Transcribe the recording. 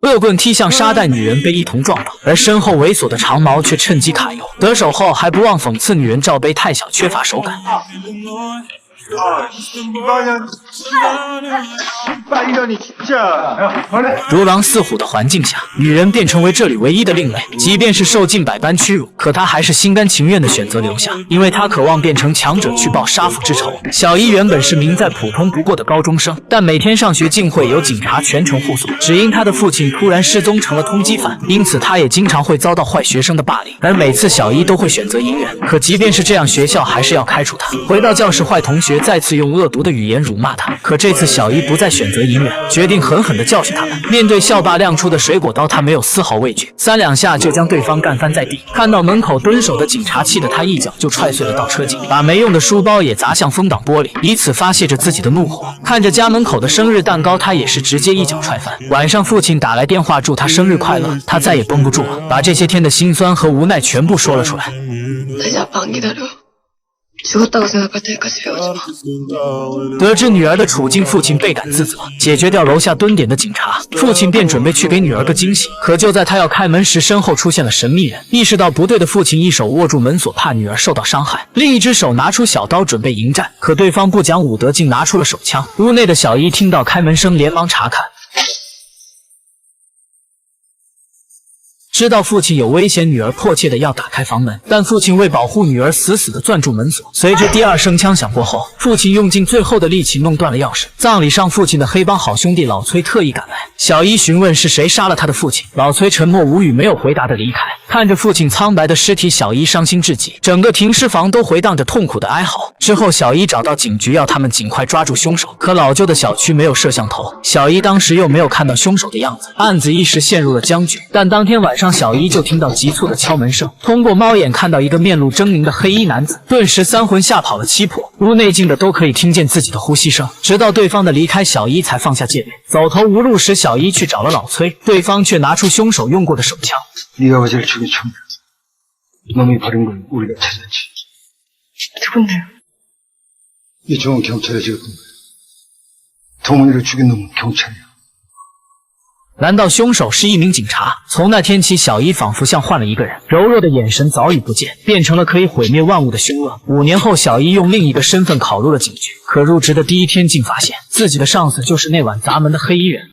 恶棍踢向沙袋女人被一同撞倒，而身后猥琐的长毛却趁机揩油。得手后还不忘讽刺女人罩杯太小，缺乏手感。如狼似虎的环境下，女人便成为这里唯一的另类。即便是受尽百般屈辱，可她还是心甘情愿地选择留下，因为她渴望变成强者去报杀父之仇。小伊原本是名再普通不过的高中生，但每天上学竟会有警察全程护送，只因她的父亲突然失踪成了通缉犯，因此她也经常会遭到坏学生的霸凌。而每次小伊都会选择隐忍，可即便是这样，学校还是要开除她。回到教室，坏同学再次用恶毒的语言辱骂他，可这次小伊不再选择隐忍，决定狠狠地教训他们。面对校霸亮出的水果刀，他没有丝毫畏惧，3两下就将对方干翻在地。看到门口蹲守的警察，气得他一脚就踹碎了倒车镜，把没用的书包也砸向风挡玻璃，以此发泄着自己的怒火。看着家门口的生日蛋糕，他也是直接一脚踹翻。晚上父亲打来电话祝他生日快乐，他再也绷不住了，把这些天的辛酸和无奈全部说了出来。得知女儿的处境，父亲倍感自责。解决掉楼下蹲点的警察，父亲便准备去给女儿个惊喜。可就在他要开门时，身后出现了神秘人。意识到不对的父亲一手握住门锁，怕女儿受到伤害，另一只手拿出小刀准备迎战。可对方不讲武德，竟拿出了手枪。屋内的小伊听到开门声，连忙查看。知道父亲有危险，女儿迫切的要打开房门，但父亲为保护女儿，死死的攥住门锁。随着第2声枪响过后，父亲用尽最后的力气弄断了钥匙。葬礼上，父亲的黑帮好兄弟老崔特意赶来。小伊询问是谁杀了他的父亲，老崔沉默无语，没有回答的离开。看着父亲苍白的尸体，小伊伤心至极，整个停尸房都回荡着痛苦的哀嚎。之后，小伊找到警局，要他们尽快抓住凶手。可老旧的小区没有摄像头，小伊当时又没有看到凶手的样子，案子一时陷入了僵局。但当天晚上，小伊就听到急促的敲门声，通过猫眼看到一个面露狰狞的黑衣男子，顿时3魂吓跑了7魄。屋内静的都可以听见自己的呼吸声，直到对方的离开，小伊才放下戒备。走投无路时，小伊去找了老崔，对方却拿出凶手用过的手枪。네가 어제를 죽인 총이야. 놈이 버린 걸 우리가 찾았지. 누군데요? 이 총은 경찰에 지었던 거야. 동훈이를 죽인 놈은 경찰이야. 难道凶手是一名警察？从那天起，小伊仿佛像换了一个人，柔弱的眼神早已不见，变成了可以毁灭万物的凶恶。5年后，小伊用另一个身份考入了警局，可入职的第1天，竟发现自己的上司就是那晚砸门的黑衣人。